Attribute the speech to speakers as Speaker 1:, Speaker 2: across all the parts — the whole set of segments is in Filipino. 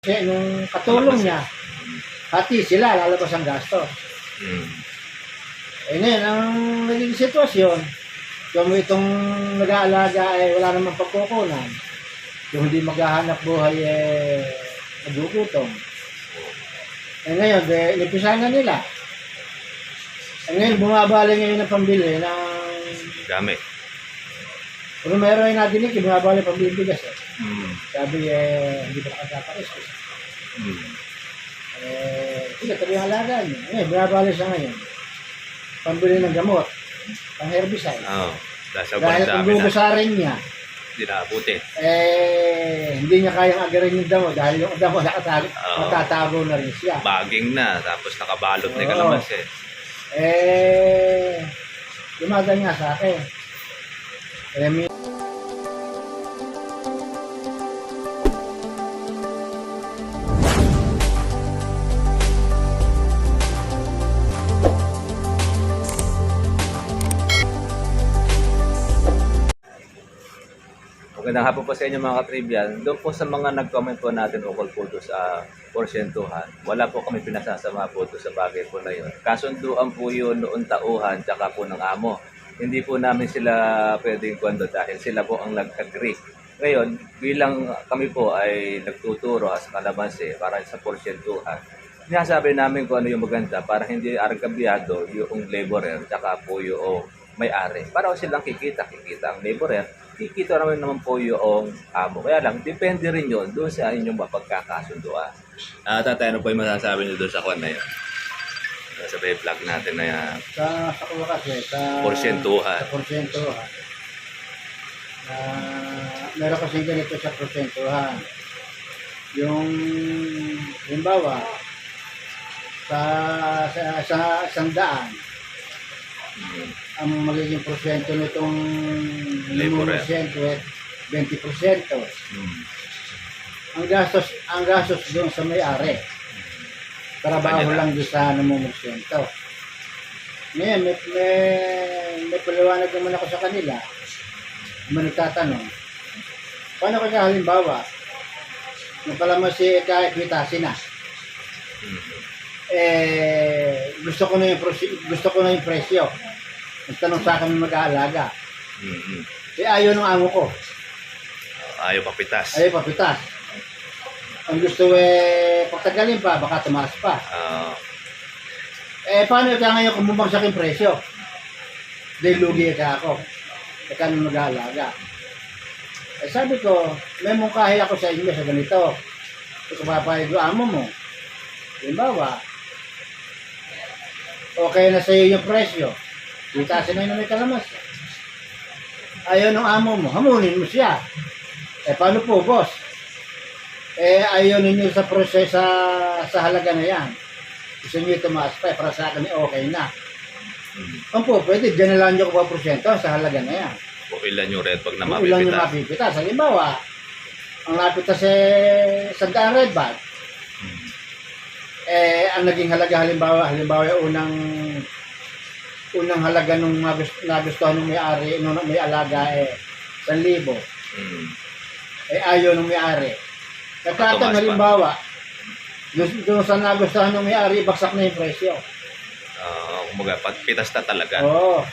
Speaker 1: Kasi nung katulong niya, hati sila, lalabas ang gasto. Eh ngayon, ang naging sitwasyon, yung itong nag-aalaga ay wala namang pagkukunan. Yung hindi maghahanap buhay eh nagugutom. Eh ngayon, inipisa na nila. Eh ngayon, bumabali ngayon ng pambili ng
Speaker 2: Gamit.
Speaker 1: pero meron ay nadinig, bumabali pambili bigas eh. Sabi hindi ba nakatapakis ko. Sige, tabi ang alaga niyo. Ngayon, bumabali siya ngayon. Pambili ng gamot, pang herbicide.
Speaker 2: Oo.
Speaker 1: Dahil kung gugusarin niya,
Speaker 2: hindi nakabuti.
Speaker 1: hindi niya kayang agarin yung damo dahil yung damo matatago na rin siya.
Speaker 2: Baging na, tapos nakabalot na yung
Speaker 1: Oo.
Speaker 2: kalamansi.
Speaker 1: Lumaga nga sa akin.
Speaker 2: Magandang hapon po sa inyo mga katribian. Doon po sa mga nag-comment po natin ukol po doon sa porsyentuhan, wala po kami pinasasama po doon sa bagay po na yun. Kasunduan po yun noon tauhan tsaka po ng amo. Hindi po namin sila pwedeng kwento dahil sila po ang nag-agree. Ngayon, bilang kami po ay nagtuturo sa kalamansi para sa porsyentuhan, sinasabi namin kung ano yung maganda para hindi argabyado yung laborer tsaka po yung may-ari. Para silang kikita ang laborer, kikita naman po yung amo. Kaya lang, depende rin yun doon sa inyong mapagkakasunduan. Tatay, ano po yung masasabi niyo doon sa kwan na yun? Sa vlog natin na yan.
Speaker 1: Sa kuha kasi, sa
Speaker 2: Porsyentuhan.
Speaker 1: Sa porsyentuhan. Meron kasi ganito sa porsyentuhan. Yung, halimbawa, sa 100, ang magiging porsyento nitong
Speaker 2: Laborer.
Speaker 1: 5% 20%. Ang gastos doon sa may-ari. Trabaho lang doon sa namumusyento. Ngayon, may paliwanag naman ako sa kanila. May nagtatanong, paano kaya halimbawa, yung kalamansi kahit witasin na, gusto ko na yung presyo. Nagtanong sa akin mag-aalaga. Ayaw ng amo ko.
Speaker 2: Ayaw papitas.
Speaker 1: Ayaw papitas. Ang gusto pagtagalin pa, baka tumaas pa. Paano kaya ngayon kung bumagsak yung presyo? Dahil lugi ka ako. Kaya mag-aalaga. Sabi ko, may mungkahi ako sa inyo sa ganito. Kung papayag yung amo mo, halimbawa, okay na sa iyo yung presyo. Itasin na yun na may kalamas. Ayaw ng amo mo, hamunin mo siya. Paano po, boss? Ayaw ninyo sa proseso sa halaga na yan. Gusto nyo tumaas pa, para sa akin okay na. Kung po, pwede, dyan na lang nyo ko pa porsyento sa halaga na yan.
Speaker 2: Kung ilan yung red bag na
Speaker 1: Kung ilan yung
Speaker 2: mapipitas.
Speaker 1: mapipitas. Halimbawa, ang napitas sa red bag, ang naging halaga halimbawa unang halaga nung nagustuhan ng may-ari, nung may alaga 1,000. Ayaw ng may-ari. Nagkataon halimbawa, doon sa nagustuhan ng may-ari, baksak na yung presyo.
Speaker 2: Kumaga, pitas na talaga.
Speaker 1: Oo.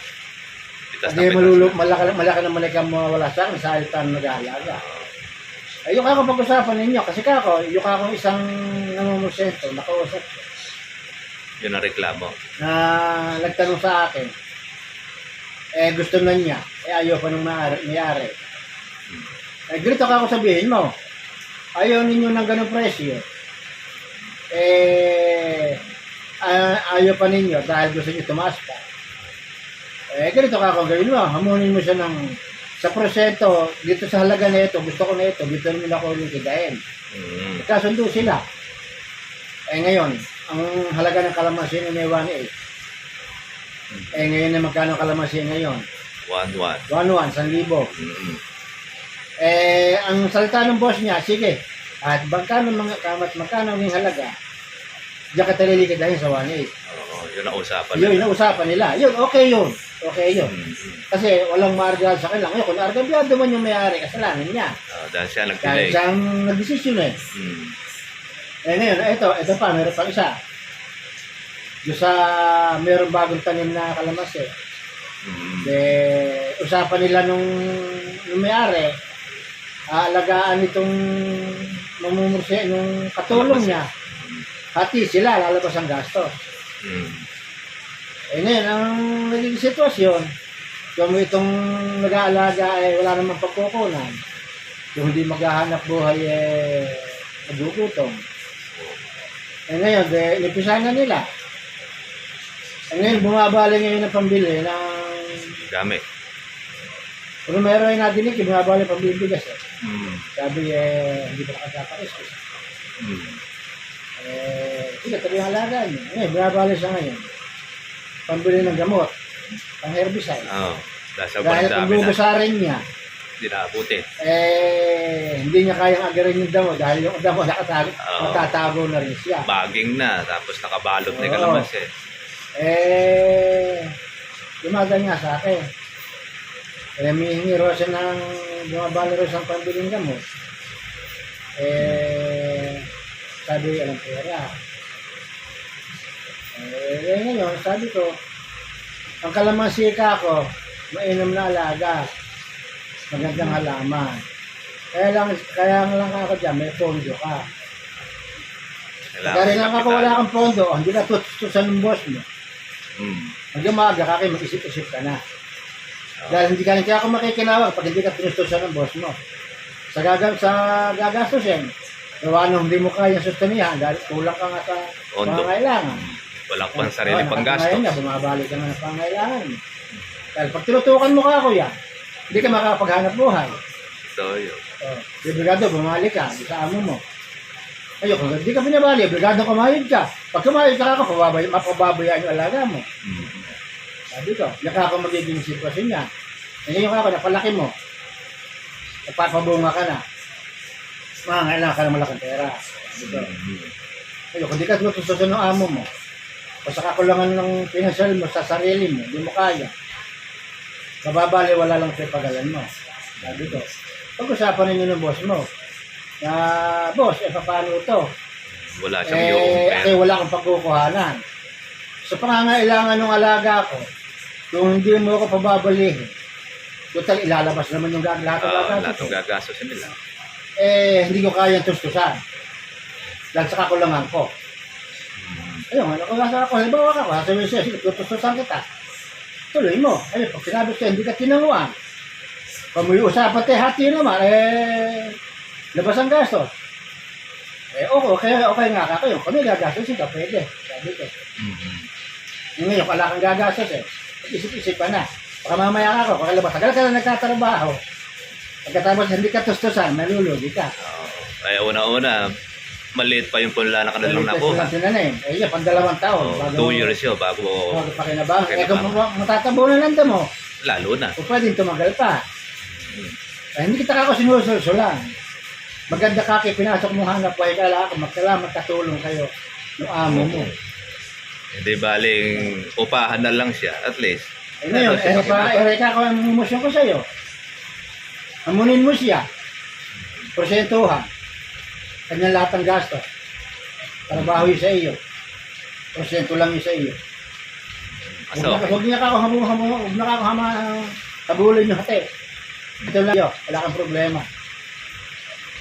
Speaker 2: Pitas na
Speaker 1: Hindi
Speaker 2: pitas na.
Speaker 1: malaki naman ikaw mawala sa akin sa alitan nag-aalaga. Yung ako pag-usapan ninyo, kasi yung ako isang namumusyento, nakausap ko.
Speaker 2: Yun ang reklamo.
Speaker 1: Na nagtanong sa akin, gusto na niya, ayaw pa ng may-ari. Ganito ka ako sabihin mo, ayaw ninyo ng ganong presyo, ayaw pa ninyo dahil gusto niyo tumaas pa. Ganito ka ako gawin mo, hamunin mo siya ng sa prosento, dito sa halaga na ito, gusto ko na ito, dito naman ako likidahin. Kasundo sila. Ngayon, ang halaga ng kalamansi na may 1.8. Ngayon na magkano kalamansi ngayon?
Speaker 2: 1-1.
Speaker 1: 1.1, 1,000. Ang salita ng boss niya, sige, at magkano ang halaga, diyan ka talilikidahin sa 1.8.
Speaker 2: Yun ang usapan.
Speaker 1: Yun ang usapan nila. Yun, okay yun. Okay yun. Kasi walang maargal sa kanila. Ngayon, kung argabyado man yung may-ari, kasalanan niya.
Speaker 2: Dahil siya
Speaker 1: Dahil
Speaker 2: nag-delay.
Speaker 1: siyang nag-desisyon eh. ngayon, ito pa, meron pang isa. Doon sa meron bagong tanim na kalamansi. Usapan nila nung may-ari, aalagaan itong mamumurse, nung katulong niya. Hati sila, lalabas ang gasto. Ngayon, ang naging sitwasyon, kung itong nag-aalaga ay wala namang pagkukunan, yung hindi maghahanap buhay nagugutom. Ngayon, inipisa na nila. Ngayon, bumabali ngayon ng pambili ng
Speaker 2: Gamit.
Speaker 1: Pero meron ay nadinig, bumabali pambibigas Sabi, hindi pa nakatapais. Sige, tabi ang alaga niyo. Ngayon, bumabali siya ngayon. Pambili ng gamot, pang herbicide. Dahil kung gugusarin niya,
Speaker 2: hindi naabutin.
Speaker 1: Hindi niya kayang agarin yung damo dahil yung damo nakatago na rin siya.
Speaker 2: Baging na, tapos nakabalot na yung kalamansi.
Speaker 1: Lumaga niya sa akin. Mihingi ro siya ng bumabali ro siyang pambiling gamot. Sabi, alam pera. Ngayon, sabi ko, ang kalamansi ka ko, mainom na alaga. Magandang halaman. Kaya lang ako dyan, may pondo ka. Kaya lang ako wala kang pondo, hindi ka tutusan ng boss mo. Hanggang maaga ka kayo, mag-isip-isip ka na. Dahil hindi kaya ako makikinawag pag hindi ka tinustusan ng boss mo. Sa gagastusin, gawa nung hindi mo kaya sustanihan dahil kulang ka nga sa pangangailangan.
Speaker 2: Walang pang sarili pang gastos.
Speaker 1: Bumabalik ka nga ng pangangailangan. Dahil pag tinutukan mo ka, kuya, hindi ka makakapaghanap buhay.
Speaker 2: So, yun.
Speaker 1: Obligado, bumalik ka sa amo mo. Ayun, kung hindi ka binabali, obligado kumayod ka. Pag kumayod ka ako, mapababayaan yung alaga mo. Sabi ko, yaka ako magiging sitwasyon niya. Ngayon ako, napalaki mo. Nagpapabunga ka na. Kailangan ka ng malaking pera. Sabi ko. Ayun, kung di ka susunod ng amo mo, o sa kakulangan ng pinansyal mo sa sarili mo, hindi mo kaya. Mababali, wala lang sa pagalan mo. Sabi ko, pag-usapan ninyo ng boss mo, na boss, paano ito?
Speaker 2: Wala siyang yung pera.
Speaker 1: Kasi wala akong pagkukuhanan. Sa pangangailangan ng alaga ko, kung hindi mo ako pababalihin, total ilalabas naman yung lahat
Speaker 2: ng gagastos nila.
Speaker 1: Hindi ko kayang tustusan. Dahil sa kakulangan ko. Ayun, ano ko nasa ako, halimbawa ka, sabi siya, sige, tutustusan kita. Tuloy mo. Ayun, pag sinabi siya, hindi ka tinanguan. Kung may usapan tayo, hati naman, labas ang gastos. Okay nga ka kayo. Kung may gagastos, ka pwede. Sabi ko. Ngayon, wala kang gagastos Isip-isip ka na. Baka mamaya ako, kakalabas. Tagal ka na nagtatrabaho. Pagkatapos, hindi ka tustusan, malulugi ka.
Speaker 2: Una-una, maliit pa yung punla na kanilang nakuha.
Speaker 1: Yan, pang 2 taon.
Speaker 2: 2 years yun, bago
Speaker 1: pakinabang. Kung matatabunan lang mo,
Speaker 2: lalo na.
Speaker 1: o pwedeng tumagal pa. Hindi kita ako sinusulsulan. Maganda ka kayo, pinasok mo hanap buhay ka lang, magkalamat katulong kayo ng amo mo.
Speaker 2: Hindi baling upahan na lang siya, at least.
Speaker 1: Ngayon, ka ako ang emosyon ko sa'yo. Amunin mo siya. Porsentuhan. Kanyang lahat ng gasto. Trabaho yun sa iyo. Porsyento lang yun sa iyo. Huwag niya ka ako habulin yung hati. Ito lang yun. Wala kang problema.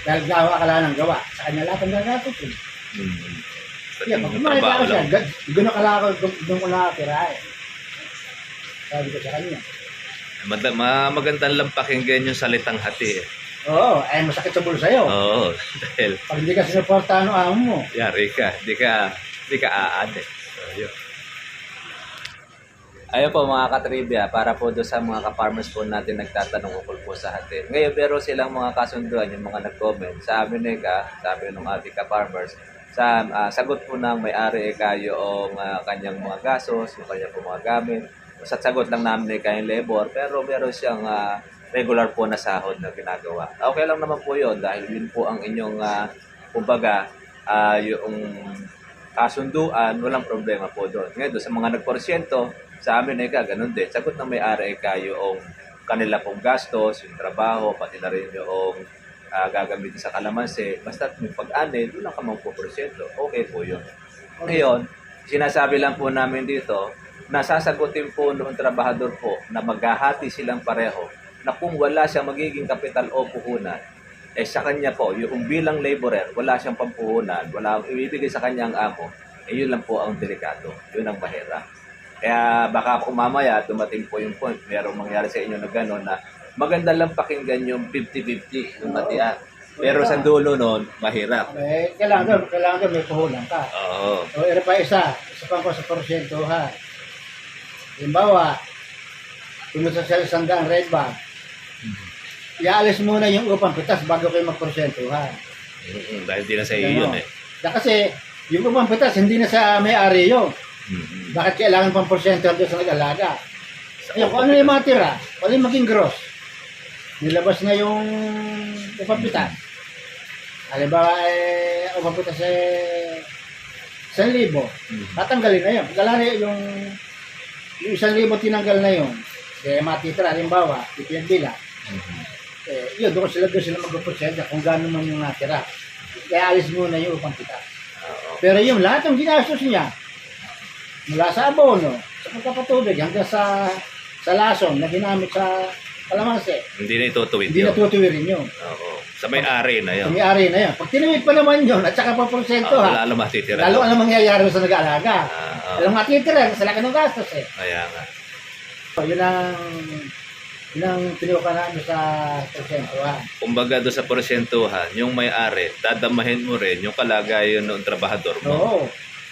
Speaker 1: Dahil gawa ka lang ng gawa. Sa kanya lahat ang gagatot yun. Yeah, pag kumain ka siya, gano'n ka lang ako, doon ko nakatira Sabi ko sa kanya.
Speaker 2: Magandang lang pakinggan yung salitang hati
Speaker 1: Oo, masakit sa bulsa sa'yo.
Speaker 2: Oo, dahil
Speaker 1: pag hindi ka sinuportahan ng amo mo.
Speaker 2: Yari ka, hindi ka aade. So, yun. Ayun po mga katribya, para po doon sa mga ka-farmers po natin nagtatanong ukol po sa hati. Ngayon, pero silang mga kasunduan, yung mga nag-comment, sa amin sabi ng ating ka-farmers, sagot po ng may-ari yung kanyang mga gastos, yung kanyang po mga gamit. Sa sagot lang namin yung labor, pero meron siyang regular po na sahod na ginagawa. Okay lang naman po yun dahil yun po ang inyong, kumbaga, yung kasunduan, walang problema po doon. Ngayon, doon sa mga nagporsyento, sa amin ganun din. Sagot ng may-ari yung kanila pong gastos, yung trabaho, pati na rin yung gagamitin sa kalamansi, basta may pag-ani, doon lang ka magpo-porsyento. Okay po yun. Ngayon, sinasabi lang po namin dito, nasasagutin po noong trabahador po na maghahati silang pareho na kung wala siyang magiging kapital o puhunan, sa kanya po, yung bilang laborer, wala siyang pampuhunan, wala ibibigay sa kanya ang amo, yun lang po ang delikado. Yun ang mahirap. Kaya baka kung mamaya dumating po yung point, merong mangyari sa inyo na gano'n na maganda lang pakinggan yung 50-50 yung batian. Pero sa dulo nun, mahirap.
Speaker 1: Kailangan doon may puhunan ka.
Speaker 2: Oo.
Speaker 1: O pa isa pang ko sa porsyentuhan. Halimbawa, kumusta sa 100 red bag, iaalis muna yung upang pitas bago kayo magporsyentuhan.
Speaker 2: Dahil di na sa iyo yun eh.
Speaker 1: Kasi yung upang pitas, hindi na sa may-ari yun. Bakit kailangan pang porsyentuhan doon sa nag-alaga? Yung kung ano yung mga tira, wala yung maging gross. Nilabas na yung upang pitas. Halimbawa, upang pitas 1,000. Tatanggalin na yun. Gala na yung 1,000 tinanggal na yun. Kaya matitira, halimbawa, ipinagbilang. Yun, doon sila magpupursenta kung gano'n man yung natira. Kaya alis muna yung upang pitas. Pero yung lahat ng ginastos niya, mula sa abono, sa pagkapatubig, hanggang sa lason na ginamit sa kalamansi,
Speaker 2: Hindi na itutuwid
Speaker 1: hindi
Speaker 2: yun.
Speaker 1: natutuwirin yun.
Speaker 2: Oo. Sa may-ari na yun.
Speaker 1: May-ari na yan. Pag tinuwid pa naman yun, at saka pa porsyento
Speaker 2: Wala
Speaker 1: ha,
Speaker 2: alam matitira.
Speaker 1: lalo ang mangyayari sa nag-aalaga.
Speaker 2: Oo.
Speaker 1: Alam matitira, sa laki ng gastos eh.
Speaker 2: Kaya nga.
Speaker 1: Yun ang pinuka namin sa porsyento ha.
Speaker 2: Kumbaga doon sa porsyentuhan, yung may-ari, dadamahin mo rin yung kalagayan ng trabahador mo.
Speaker 1: Oo.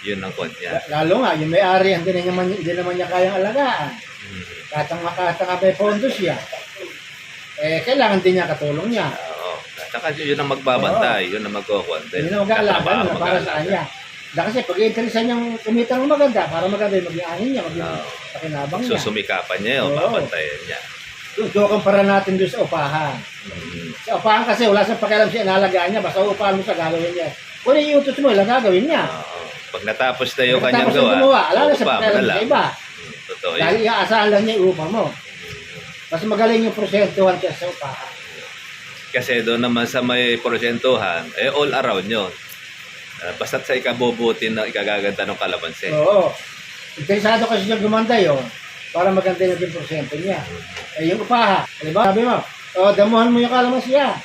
Speaker 2: Yun ang konya.
Speaker 1: Lalo nga, yung may-ari, hindi naman niya kayang alagaan. Kahit ang may pondo siya, kailangan din niya katulong niya.
Speaker 2: Oo. Saka yun ang magbabantay, yun ang magkukwante.
Speaker 1: Yun ang mag-aalaga niya para sa kanya. Kasi pag-interesa niyang kumita ng maganda, para maganda yung mag-ianin niya, maging pakinabang niya.
Speaker 2: Susumikapan niya yun,
Speaker 1: Oo.
Speaker 2: babantayan niya.
Speaker 1: Doon kumpara natin doon sa upahan. Sa upahan kasi wala sa pakialam siya inalagaan niya, basta upahan mo sa gagawin niya. Kung iutos mo, ilang gagawin niya.
Speaker 2: Oo. Pag natapos na yung kanyang
Speaker 1: Tapos yung gumawa, wala na sa
Speaker 2: upa mo
Speaker 1: pakialam
Speaker 2: na lang.
Speaker 1: sa iba.
Speaker 2: Totoo
Speaker 1: Dahil
Speaker 2: yun.
Speaker 1: iaasahan lang niya yung upa mo. Mas magaling yung porsentuhan kaya sa upahan.
Speaker 2: Kasi doon naman sa may porsyentuhan, all around yun. Basta't sa ikabubuti na ikagaganda ng kalamansi.
Speaker 1: Oo. Interesado kasi siya gumanda yun para maganda yung porsyento niya. Yung upaha, diba? Sabi mo, damuhan mo yung kalamansiya.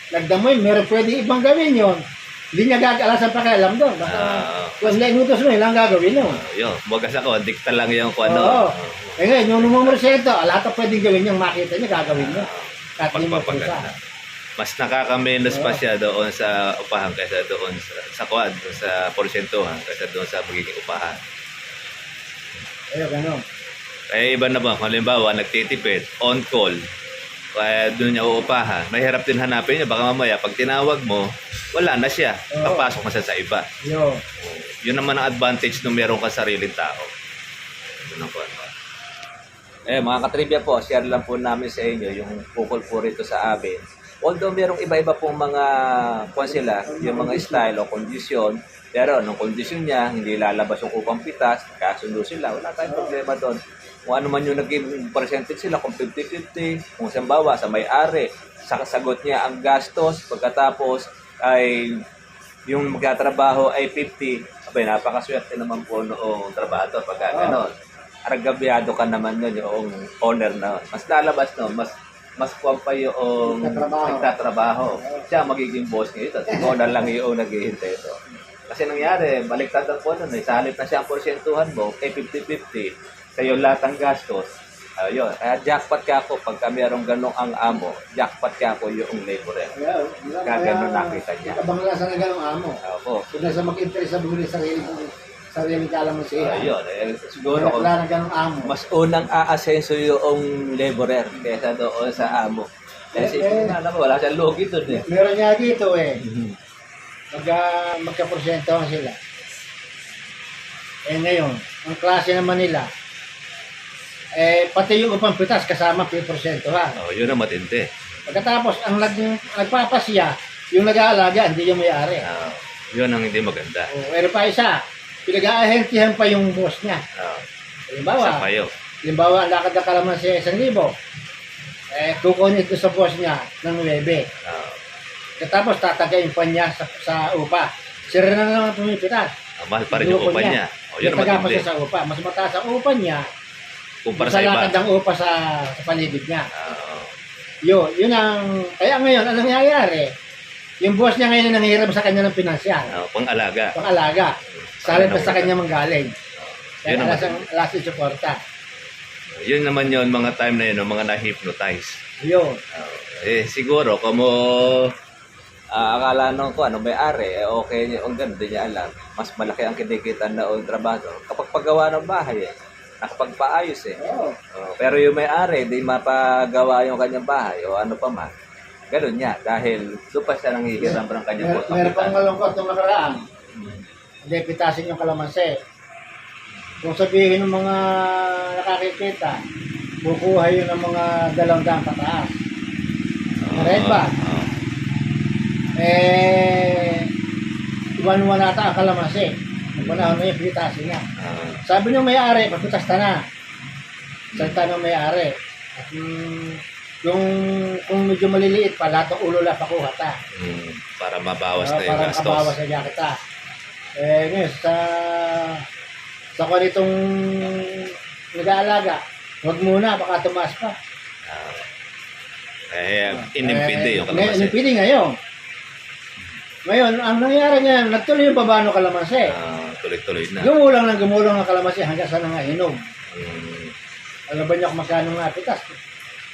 Speaker 1: Nagdamoy, meron pwede ibang gawin yun. Hindi niya gagalasan pakialam doon. Basta, kung inutos mo, ilang gagawin yun.
Speaker 2: Yun, baga sa ko, dikta lang yung kung
Speaker 1: Oo.
Speaker 2: ano.
Speaker 1: Ngayon, yung numumorsyento, lahat ang pwedeng gawin yung makita niya, gagawin niya. Kahit hindi mo
Speaker 2: Pagpapaganda. Mas nakakamenos pa siya doon sa upahan kaysa doon sa kuwan, doon sa porsyentuhan, kaysa doon sa magiging upahan.
Speaker 1: Ayun, gano'n.
Speaker 2: Kaya iba na ba, kung halimbawa, nagtitipid, on call, kaya doon niya uupahan, mahirap din hanapin niya, baka mamaya, pag tinawag mo, wala na siya,
Speaker 1: Oo.
Speaker 2: papasok na siya sa iba.
Speaker 1: Yun.
Speaker 2: Yun naman ang advantage nung meron ka sariling tao. Yun ang kuwan. Mga katribya po, share lang po namin sa inyo yung pukol po rito sa amin. Although merong iba-iba pong mga kuwan sila, yung mga style o kondisyon, pero nung kondisyon niya, hindi lalabas yung upang pitas, kasundo sila, wala tayong problema doon. Kung ano man yung naging percentage sila, kung 50-50, kung sambawa sa may-ari, sagot niya ang gastos, pagkatapos ay yung magkatrabaho ay 50, abay, napakaswerte naman po noong trabaho pagka gano'n. Aragabyado ka naman nun yung owner na. Mas lalabas no, mas kuwan pa yung nagtatrabaho. Siya magiging boss ngayon. At owner lang yung naghihintay ito. Kasi nangyari, baliktad ang po nun. Sa halip na siya ang porsyentuhan mo, kay 50-50, sa'yo lahat ang gastos. Ayun. Kaya jackpot ka ako pagka mayroong ganong ang amo, jackpot ka ako yung laborer. Gaganon nakita niya.
Speaker 1: Kabanglasan na gano'ng amo.
Speaker 2: Opo.
Speaker 1: Kung nasa mag-interesa bumili sarili kalamansiya.
Speaker 2: Ayun. Siguro kung
Speaker 1: Wala na gano'ng amo.
Speaker 2: mas unang aasenso yung laborer kaysa doon sa amo. Kasi alam mo, wala siyang logi doon eh.
Speaker 1: Meron nga dito magka-porsyentohan sila. Ngayon, ang klase naman nila, pati yung upang pitas kasama porsentohan.
Speaker 2: Yun ang matindi.
Speaker 1: Pagkatapos, ang nagpapasya, yung nag-aalaga, hindi yung may-ari.
Speaker 2: Yun ang hindi maganda.
Speaker 1: Pero pa isa, pinag-aahentihan pa yung boss niya.
Speaker 2: Sa payo.
Speaker 1: Halimbawa, ang lakad na kalamansi 1,000. Kukunin ito sa boss niya ng 9. Tapos tatagayin pa niya sa upa. Sira na naman pumipitas.
Speaker 2: Mahal pa rin yung upa niya. O, yun ang
Speaker 1: Nataga pa
Speaker 2: matindi.
Speaker 1: siya sa upa. Mas mataas ang upa niya
Speaker 2: Kumpara
Speaker 1: sa
Speaker 2: sa iba.
Speaker 1: lakad ng upa sa paligid niya.
Speaker 2: Oo.
Speaker 1: Yun ang, kaya ngayon, anong nangyayari? Yung boss niya ngayon ang nangihiram sa kanya ng pinansyal,
Speaker 2: Pang-alaga.
Speaker 1: pang-alaga. Salit pa sa kanya manggaling.
Speaker 2: Yun
Speaker 1: Kaya
Speaker 2: ang
Speaker 1: alas yung suporta.
Speaker 2: Yun naman yun, mga time na yun, mga na-hypnotize.
Speaker 1: Yun.
Speaker 2: Siguro, kung akala nung ko, ano may-ari, okay, ang ganda niya alam. Mas malaki ang kinikita na o trabaho kapag paggawa ng bahay nakapagpaayos
Speaker 1: Oo.
Speaker 2: Pero yung may-ari, di mapagawa yung kanyang bahay o ano pa man. Ganun niya, dahil doon pa siya nanghihiram ng kanyang
Speaker 1: Meron pang
Speaker 2: kapital.
Speaker 1: malungkot yung nakaraan. Hindi pitasin yung kalamansi. Kung sabihin ng mga nakakikita, bukuha yun ng mga 200 pataas. Right ba? Iwan nata ang kalamansi. Nung panahon na yun, pitasin niya. Sabi niyo may-ari, pagpitas ta na. Salta ng may-ari. At kung medyo maliliit pa, lahat ng ulo lang pakuha ta.
Speaker 2: Para mabawas na yung
Speaker 1: Para
Speaker 2: gastos.
Speaker 1: makabawas na jacket ta. Ngayon, sa kanitong nag-aalaga, huwag muna, baka tumaas pa.
Speaker 2: Inimpindi yung kalamansi.
Speaker 1: Inimpindi ngayon. Ngayon, ang nangyari ngayon, nagtuloy yung babano kalamansi.
Speaker 2: Tuloy-tuloy na.
Speaker 1: Gumulang ng kalamansi hanggang sa nangahinog. Alam ba niyo kung magkano napitas?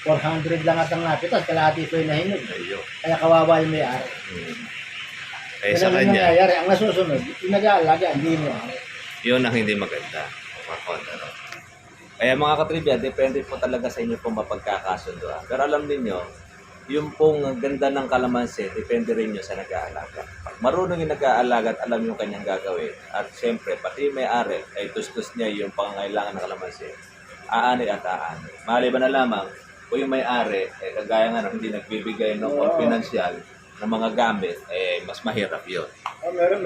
Speaker 1: 400 lang at ang napitas, kalahati po yung nahinog.
Speaker 2: Ayun.
Speaker 1: Kaya kawawa yung may-ari.
Speaker 2: Sa
Speaker 1: Ganun ang
Speaker 2: kanya,
Speaker 1: nangyayari. Ang nasusunod, yung nag-aalaga, hindi mo.
Speaker 2: yun ang hindi maganda. Kaya mga katribya, depende po talaga sa inyo pong mapagkakasundoan. Pero alam niyo, yung pong ganda ng kalamansi, depende rin nyo sa nag-aalaga. Pag marunong yung nag-aalaga at alam yung kanyang gagawin, at siyempre, pati yung may-ari, ay tustos niya yung pangangailangan ng kalamansi, aani at aani. Maliban na lamang, kung yung may-ari, kagaya nga hindi nagbibigay ng pinansyal ng mga gamit, mas mahirap yun.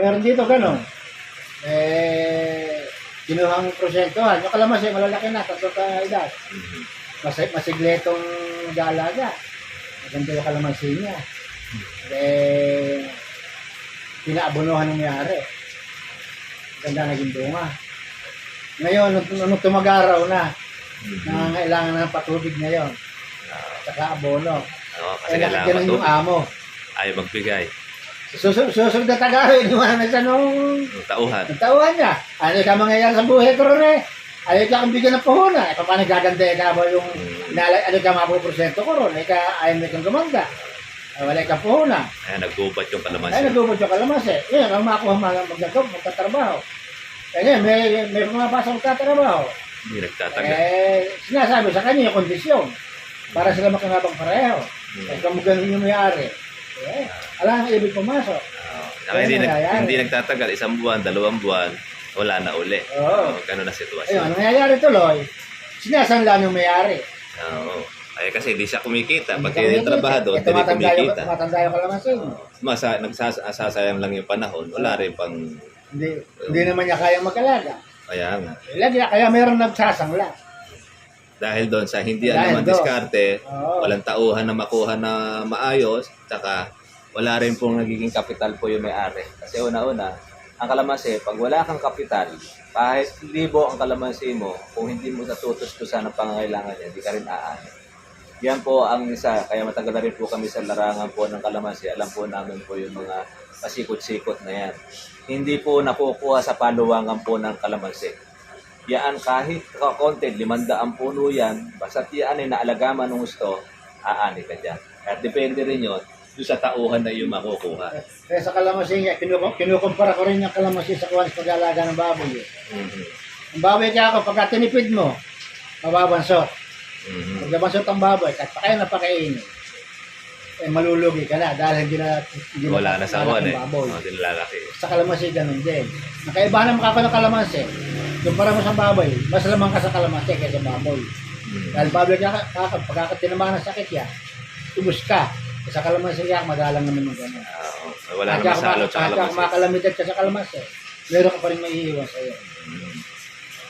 Speaker 1: Meron dito gano'n. Kinuhang prosentuhan. Yung kalamansi, malalaki na, 3 ka edad. Masigletong nag-aalaga. Maganda yung kalamansi niya. Pinaabonohan ng may-ari. Ganda naging bunga. Ngayon, nung tumag-araw na, nangangailangan na ng patubig ngayon. Saka abono.
Speaker 2: Kasi kailangan
Speaker 1: Ganun yung amo.
Speaker 2: ayaw magbigay.
Speaker 1: Susunod na tagaro, iniwanan na siya nung
Speaker 2: Tauhan.
Speaker 1: tauhan niya. Ano ka mangyayari sa buhay ko rin eh. Ayaw ka kang bigyan ng puhunan. Paano gaganda ka ba yung ano ka mapuprosento ko ron? Ayaw mo kang gumanda. Wala kang puhunan.
Speaker 2: Kaya naggubat yung kalamansi.
Speaker 1: Ay, nagubod yung kalamansi. Yan, ang makuha magdagog, magtatrabaho. Ngayon, may pumapasok magtatrabaho.
Speaker 2: Hindi nagtatagal.
Speaker 1: Sinasabi sa kanya yung kondisyon. Para sila makangabang pareho. Kung ganun yung may-ari. Alam ang ibig pumasok.
Speaker 2: Saka hindi nagtatagal. 1 buwan, 2 buwan, wala na uli. Ganun na sitwasyon.
Speaker 1: Ayun, ang nangyayari tuloy, sinasanla ng may-ari.
Speaker 2: Ay kasi hindi siya kumikita. Pag yung trabahado, hindi kumikita.
Speaker 1: Tumatanda yung kalamansin.
Speaker 2: Nagsasayang lang yung panahon. Wala rin pang...
Speaker 1: Hindi naman niya kayang mag-alaga.
Speaker 2: Kaya nga.
Speaker 1: Kaya meron nagsasangla.
Speaker 2: Dahil doon sa hindi
Speaker 1: Dahil
Speaker 2: naman
Speaker 1: doon.
Speaker 2: diskarte, walang tauhan na makuha na maayos, tsaka wala rin pong nagiging kapital po yung may-ari. Kasi una-una, ang kalamansi, pag wala kang kapital, kahit libo ang kalamansi mo, kung hindi mo natutustusan ang pangangailangan niya, hindi ka rin aani. Yan po ang isa, kaya matagal na rin po kami sa larangan po ng kalamansi. Alam po namin po yung mga pasikot-sikot na yan. Hindi po nakukuha sa paluwangan po ng kalamansi. Yan kahit kakonti, 500 puno yan, basta yan ay naalagaman ng gusto, aani ka dyan. At depende rin yun, doon sa tauhan na yung makukuha.
Speaker 1: Kaya sa kalamansi niya, kinukumpara ko rin yung kalamansi sa kuwan sa pag-alaga ng baboy. Ang baboy kaya ako, pagka tinipid mo, mababansot. Pag nabansot ang baboy, kahit pa kayo napakainin, malulugi ka na dahil hindi
Speaker 2: Wala na sa kuwan
Speaker 1: baboy.
Speaker 2: Hindi nalalaki.
Speaker 1: Sa kalamansi, ganun din. Nakaibahan naman ka ng kalamansi. Kumpara mo sa baboy, mas lamang ka sa kalamansi kaysa baboy. Dahil baboy pagka tinamaan ng sakit yan, tubos ka. Sa kalamansi yan, madalang naman yung gano'n.
Speaker 2: Wala naman salo sa
Speaker 1: Kahit
Speaker 2: kalamansi.
Speaker 1: kumakalamidad ka sa kalamansi, meron ka pa rin maiiwan sa'yo.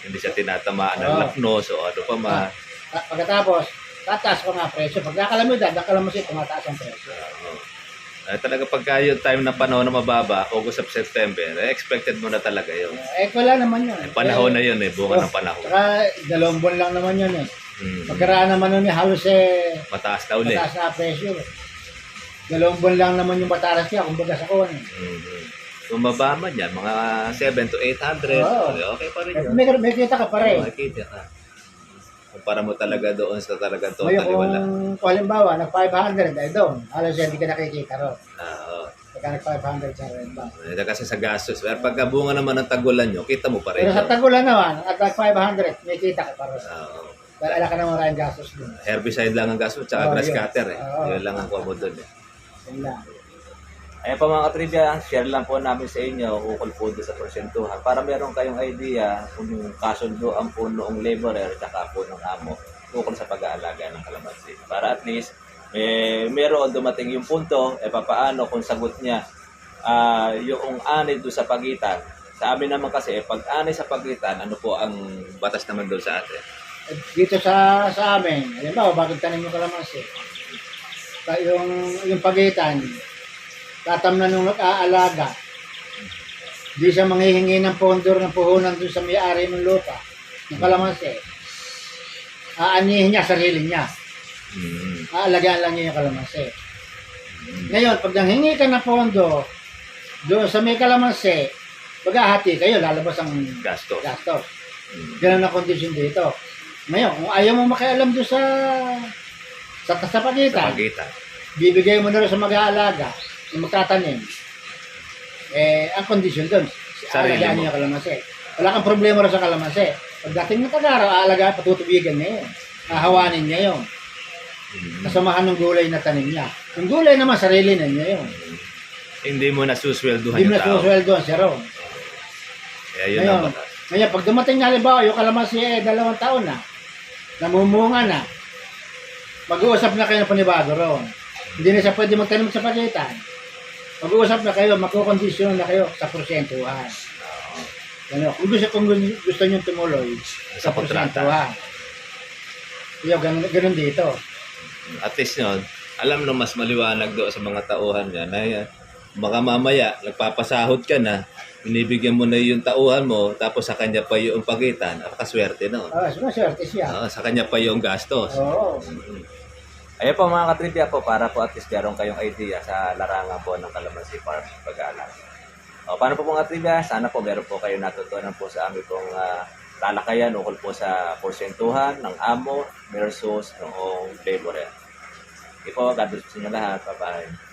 Speaker 2: Hindi siya tinatamaan ng lapnos o ano pa man.
Speaker 1: Pagkatapos, tataas pa nga presyo. Pag nakalamidad, ang kalamansi, tumataas ang presyo.
Speaker 2: Talaga pagka yung time na panahon na mababa, August of September, expected mo na talaga yun.
Speaker 1: Wala naman yun.
Speaker 2: Panahon na yun bunga ng panahon.
Speaker 1: Saka 2 buwan lang naman yun eh.
Speaker 2: Mm.
Speaker 1: Pagkaraan naman nun halos
Speaker 2: Mataas na uli.
Speaker 1: mataas na presyo. 2 buwan lang naman yung mataras niya, kumbaga sa kuwan.
Speaker 2: Bumaba man yan, mga 7 to 800.
Speaker 1: Oo.
Speaker 2: Okay pa rin yun.
Speaker 1: May kita ka pa rin.
Speaker 2: Makikita ka. Kumpara mo talaga doon sa talagang
Speaker 1: Ngayon
Speaker 2: totally wala.
Speaker 1: kung halimbawa, nag-500 ay doon. Halos hindi ka nakikita ron.
Speaker 2: Oo.
Speaker 1: Pagka nag-500 sa rin ba.
Speaker 2: Kasi sa gastos. Pero pagka bunga naman ng tagulan nyo, kita mo pa rin.
Speaker 1: Pero sa tagulan naman, at nag-500, may kita ka pa rin.
Speaker 2: Oo.
Speaker 1: Dahil ala ka naman maraming gastos doon.
Speaker 2: Herbicide lang ang gastos, tsaka
Speaker 1: Oo,
Speaker 2: grass
Speaker 1: yun.
Speaker 2: cutter eh.
Speaker 1: Oo.
Speaker 2: Yun lang ang kuha mo doon eh.
Speaker 1: Yun lang.
Speaker 2: Ayan pa mga katribya, share lang po namin sa inyo ukol po doon sa porsentuhan para meron kayong idea kung yung kasunduan po noong laborer tsaka po ng amo ukol sa pag-aalaga ng kalamansi. Para at least meron dumating yung punto, papaano kung sagot niya yung ani doon sa pagitan. Sa amin naman kasi, pag ani sa pagitan, ano po ang batas naman doon sa atin?
Speaker 1: Dito sa amin, halimbawa, bakit tanim yung kalamansi? Yung pagitan, tatamnan nung nag-aalaga, di siya manghihingi ng pondor ng puhunan doon sa may-ari ng lupa, ng kalamansi. Aanihin niya sarili niya. Aalagaan lang niya yung kalamansi. Ngayon, pag nanghingi ka ng pondo, doon sa may kalamansi, maghahati kayo, lalabas ang
Speaker 2: Gastos.
Speaker 1: Ganun ang kondisyon dito. Ngayon, kung ayaw mo makialam doon sa
Speaker 2: Sa
Speaker 1: pagitan,
Speaker 2: pagitan.
Speaker 1: bibigay mo na rin sa mag-aalaga, yung magtatanim. Ang kondisyon doon,
Speaker 2: Sarili
Speaker 1: aalagaan
Speaker 2: mo.
Speaker 1: niya yung kalamansi. Wala kang problema rin sa kalamansi. Pagdating ng tagaraw, aalagaan, patutubigan niya yun. Hahawanin niya yun. Kasamahan ng gulay na tanim niya. Yung gulay naman, sarili na niya yun.
Speaker 2: Hindi mo nasuswelduhan
Speaker 1: Hindi mo
Speaker 2: yung
Speaker 1: na
Speaker 2: tao.
Speaker 1: susweldo ang siron.
Speaker 2: Kaya yun ang batas.
Speaker 1: Ngayon, pag dumating na halimbawa, yung kalamansi 2 taon na, namumunga na, mag-uusap na kayo ng panibago ron. Hindi na siya pwede magtanim sa pagitan. Mag-uusap na kayo, magkukondisyon na kayo sa porsentuhan. Ano, kung gusto nyo tumuloy
Speaker 2: Sa kontrata.
Speaker 1: porsentuhan. Yung ganun dito.
Speaker 2: At least yun, alam na mas maliwanag doon sa mga tauhan niya na yan. Baka mamaya, nagpapasahod ka na, binibigyan mo na yung tauhan mo, tapos sa kanya pa yung pagitan, kaswerte no.
Speaker 1: Sumaswerte siya.
Speaker 2: Sa kanya pa yung gastos.
Speaker 1: Oo.
Speaker 2: Ayan po mga katribya po, para po at least meron kayong idea sa larangan po ng Calamansi Farm pag-aalaga. Paano po mga trivia? Sana po meron po kayo natutunan po sa aming pong talakayan ukol po sa porsentuhan ng amo versus noong laborer. Ito po, God bless po sa inyo lahat. Bye-bye.